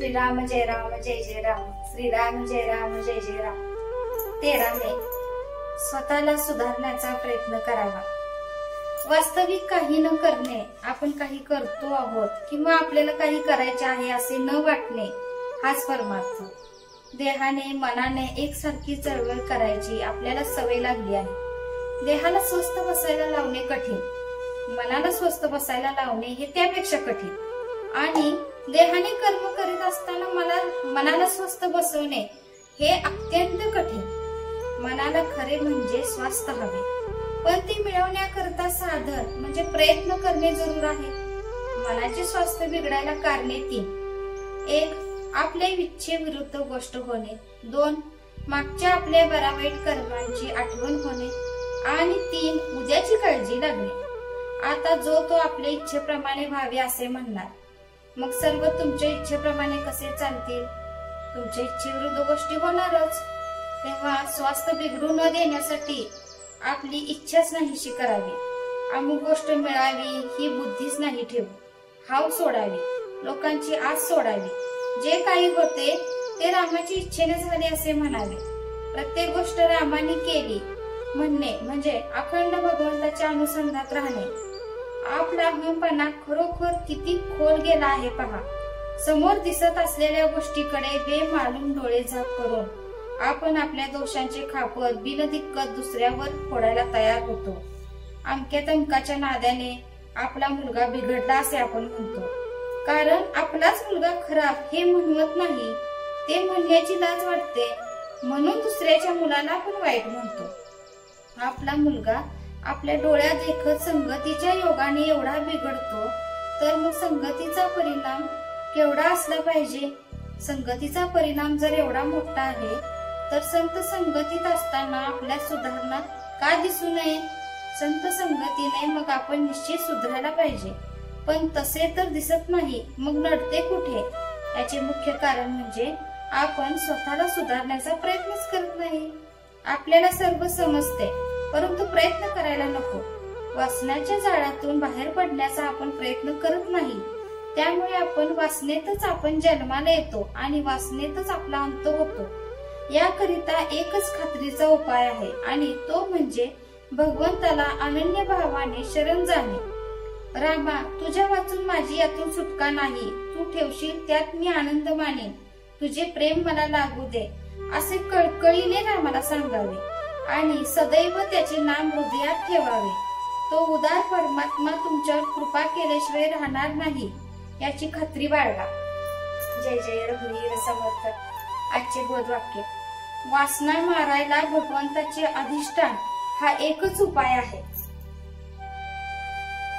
श्रीराम जय राम जय जय राम, श्रीराम जय राम जय जय राम। 13 मे, स्वतःला सुधारण्याचा प्रयत्न करावा। वास्तविक काही न करणे, आपण काही करतो आहोत किंवा आपल्याला काही करायचे आहे असे न वाटणे, हाच परमार्थ। देहाने मनाने एकसारखी चळवळ करायची आपल्याला सवय लागली आहे। देहाला स्वस्थ बसायला लावणे कठीण, मनाला स्वस्थ बसायला लावणे हे त्यापेक्षा कठीण। आणि देहाने कर्म करीत असताना मनाला स्वस्थ बसवणे हे अत्यंत कठीण। मनाला खरे म्हणजे स्वास्थ्य हवे, पण ते मिळवण्याकरता साधन म्हणजे प्रयत्न करणे जरूर आहे। मनाचे स्वास्थ्य बिघडायला कारणे 3। 1. आपल्या इच्छेविरुद्ध गोष्ट होणे। 2. मागच्या आपल्या बऱ्या वाईट कर्मांची आठवण होणे। आणि 3. उद्याची काळजी लागणे। आता जो तो आपल्या इच्छेप्रमाणे व्हावे असे म्हणणार, मग सर्व तुमच्या इच्छेप्रमाणे कसे चालतील? तुमच्या इच्छेविरुद्ध गोष्टी होणारच। तेव्हा स्वास्थ्य बिघडू न देण्यासाठी आपली इच्छाच नाहीशी करावी। अमुक गोष्ट मिळावी ही बुद्धीच नाही ठेवू। हाव सोडावी, लोकांची आस सोडावी। जे काही होते ते रामाची इच्छेने झाले असे म्हणावे। प्रत्येक गोष्ट रामाने केली म्हणणे म्हणजे अखंड भगवंताच्या अनुसंधानात राहणे। आपला अहंपणा खरोखर किती खोल गेला आहे पहा। समोर दिसत असलेल्या गोष्टीकडे बेमालूम डोळे झाक करून आपण आपल्या दोषांचे खापर बिनदिक्कत दुसऱ्यावर फोडायला तयार होतो। अमक्या तमकाच्या नाद्याने आपला मुलगा बिघडला असे आपण म्हणतो, कारण आपलाच मुलगा खराब हे म्हणवत नाही, ते म्हणण्याची लाज वाटते, म्हणून दुसऱ्याच्या मुलाला आपण वाईट म्हणतो। आपला मुलगा आपल्या डोळ्यात देखत संगतीच्या योगाने एवढा बिघडतो, तर मग संगतीचा परिणाम केवढा असला पाहिजे? संगतीचा परिणाम जर एवढा मोठा आहे, तर संत संगतीत असताना आपल्या सुधारणा का दिसू नये? संत संगतीने मग आपण निश्चित सुधारायला पाहिजे, पण तसे तर दिसत नाही, मग नडते कुठे? याचे मुख्य कारण म्हणजे आपण स्वतःला सुधारण्याचा प्रयत्नच करत नाही। आपल्याला सर्व समजते, परंतु प्रयत्न करायला नको। वासनाच्या जाळ्यातून बाहेर पडण्याचा आपण प्रयत्न करत नाही, त्यामुळे आपण वासनेतच आपण जन्माला येतो आणि वासनेतच आपला अंत होतो। याकरिता एकच खात्रीचा उपाय आहे, आणि तो म्हणजे भगवंताला अनन्य भावाने शरण जाणे। रामा, तुझ्या वाचून माझी यातून सुटका नाही, तू ठेवशील त्यात मी आनंद मानेन, तुझे प्रेम मला लागू दे, असे कळकळीने रामाला सांगावे आणि सदैव त्याचे नाम हृदयात ठेवावे। तो उदार परमात्मा तुमच्यावर कृपा केल्याशिवाय राहणार नाही, याची खात्री बाळगा। जय जय रघुवीर समर्थ। आजचे बोधवाक्य: वासना मारायला भगवंताचे अधिष्ठान हा एकच उपाय आहे।